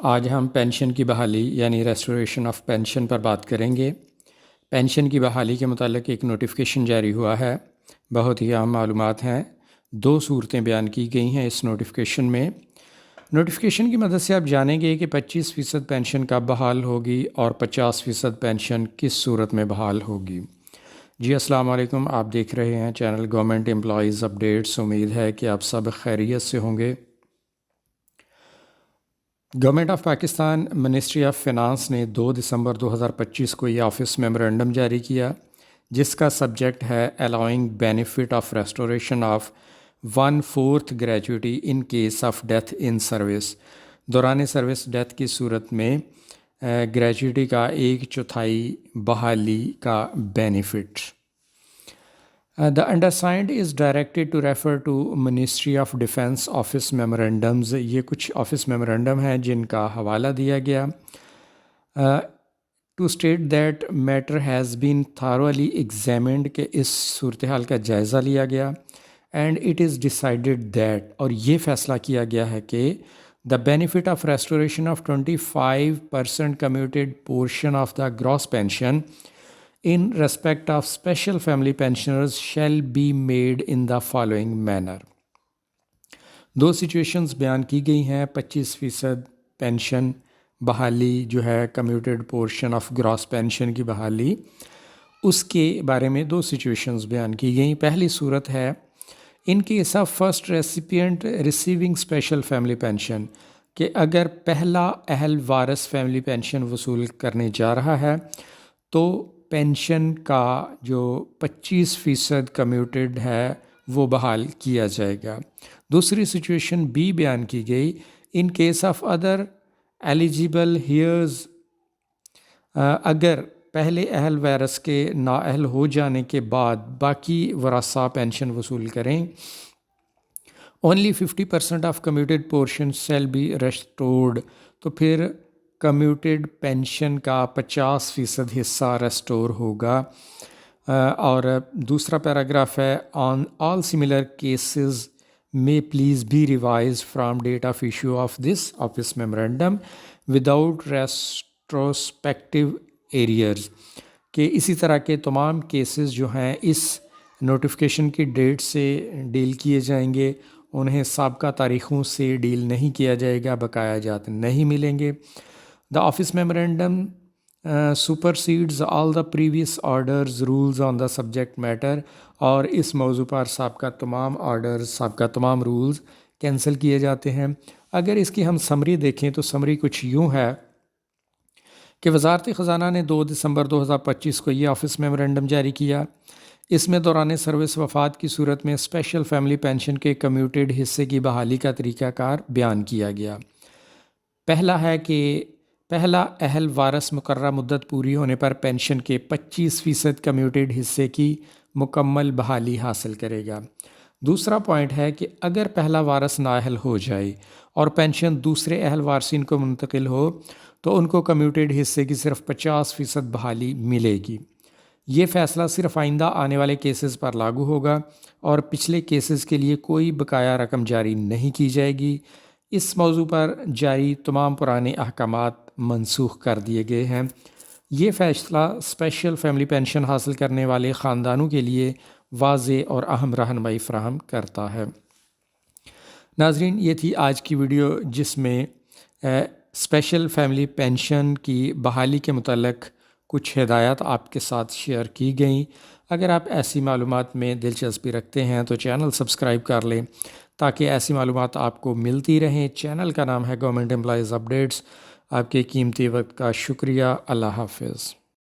آج ہم پینشن کی بحالی یعنی ریسٹوریشن آف پینشن پر بات کریں گے۔ پینشن کی بحالی کے متعلق ایک نوٹیفیکیشن جاری ہوا ہے۔ بہت ہی اہم معلومات ہیں۔ 2 صورتیں بیان کی گئی ہیں اس نوٹیفیکیشن میں۔ نوٹیفیکیشن کی مدد سے آپ جانیں گے کہ 25% پینشن کب بحال ہوگی اور 50% پینشن کس صورت میں بحال ہوگی۔ جی السلام علیکم، آپ دیکھ رہے ہیں چینل گورنمنٹ امپلائیز اپڈیٹس۔ امید ہے کہ آپ سب خیریت سے ہوں گے۔ Government of Pakistan ministry of finance نے 2 دسمبر 2025 کو یہ آفس میمورنڈم جاری کیا، جس کا سبجیکٹ ہے allowing benefit of restoration of 1/4 gratuity in case of death in service. دوران سروس ڈیتھ کی صورت میں گریجویٹی کا 1/4 بحالی کا benefit. The undersigned is directed to refer to Ministry of Defence Office Memorandums۔ یہ کچھ آفس میمورنڈم ہیں جن کا حوالہ دیا گیا۔ To state that matter has been thoroughly examined، کہ اس صورتحال کا جائزہ لیا گیا۔ And it is decided that، اور یہ فیصلہ کیا گیا ہے کہ the benefit of restoration of 25% commuted portion of the gross pension in respect of special family pensioners shall be made in the following manner۔ 2 situations بیان کی گئی ہیں۔ 25% پینشن بحالی جو ہے کمیوٹیڈ پورشن آف گراس پینشن کی بحالی، اس کے بارے میں 2 سچویشنز بیان کی گئیں۔ پہلی صورت ہے ان case of first recipient receiving special family pension, کہ اگر پہلا اہل وارث فیملی پینشن وصول کرنے جا رہا ہے تو پینشن کا جو 25% کمیوٹیڈ ہے وہ بحال کیا جائے گا۔ دوسری سچویشن بھی بیان کی گئی، in case of other eligible heirs, اگر پہلے اہل وارث کے نااہل ہو جانے کے بعد باقی ورثاء پینشن وصول کریں، only 50% of commuted portion shall be restored، تو پھر کمیوٹیڈ پینشن کا 50% حصہ ریسٹور ہوگا۔ اور دوسرا پیراگراف ہے on all similar cases may please be revised from date of issue of this office memorandum without retrospective arrears، کہ اسی طرح کے تمام کیسز جو ہیں اس نوٹیفیکیشن کی ڈیٹ سے ڈیل کیے جائیں گے، انہیں سابقہ تاریخوں سے ڈیل نہیں کیا جائے گا، بقایا جات نہیں ملیں گے۔ The office memorandum supersedes all the previous orders, rules on the subject matter، اور اس موضوع پر سابقہ تمام آرڈرز، سابقہ تمام رولز کینسل کیے جاتے ہیں۔ اگر اس کی ہم سمری دیکھیں تو سمری کچھ یوں ہے کہ وزارت خزانہ نے 2 دسمبر 2025 کو یہ آفس میمورنڈم جاری کیا۔ اس میں دوران سروس وفات کی صورت میں اسپیشل فیملی پینشن کے کمیوٹیڈ حصے کی بحالی کا طریقہ کار بیان کیا گیا۔ پہلا ہے کہ پہلا اہل وارث مقررہ مدت پوری ہونے پر پینشن کے 25% کمیوٹیڈ حصے کی مکمل بحالی حاصل کرے گا۔ دوسرا پوائنٹ ہے کہ اگر پہلا وارث نااہل ہو جائے اور پینشن دوسرے اہل وارثین کو منتقل ہو تو ان کو کمیوٹیڈ حصے کی صرف 50% بحالی ملے گی۔ یہ فیصلہ صرف آئندہ آنے والے کیسز پر لاگو ہوگا اور پچھلے کیسز کے لیے کوئی بقایا رقم جاری نہیں کی جائے گی۔ اس موضوع پر جاری تمام پرانے احکامات منسوخ کر دیے گئے ہیں۔ یہ فیصلہ اسپیشل فیملی پینشن حاصل کرنے والے خاندانوں کے لیے واضح اور اہم رہنمائی فراہم کرتا ہے۔ ناظرین، یہ تھی آج کی ویڈیو جس میں اسپیشل فیملی پینشن کی بحالی کے متعلق کچھ ہدایات آپ کے ساتھ شیئر کی گئیں۔ اگر آپ ایسی معلومات میں دلچسپی رکھتے ہیں تو چینل سبسکرائب کر لیں تاکہ ایسی معلومات آپ کو ملتی رہیں۔ چینل کا نام ہے گورنمنٹ امپلائیز اپڈیٹس۔ آپ کے قیمتی وقت کا شکریہ۔ اللہ حافظ۔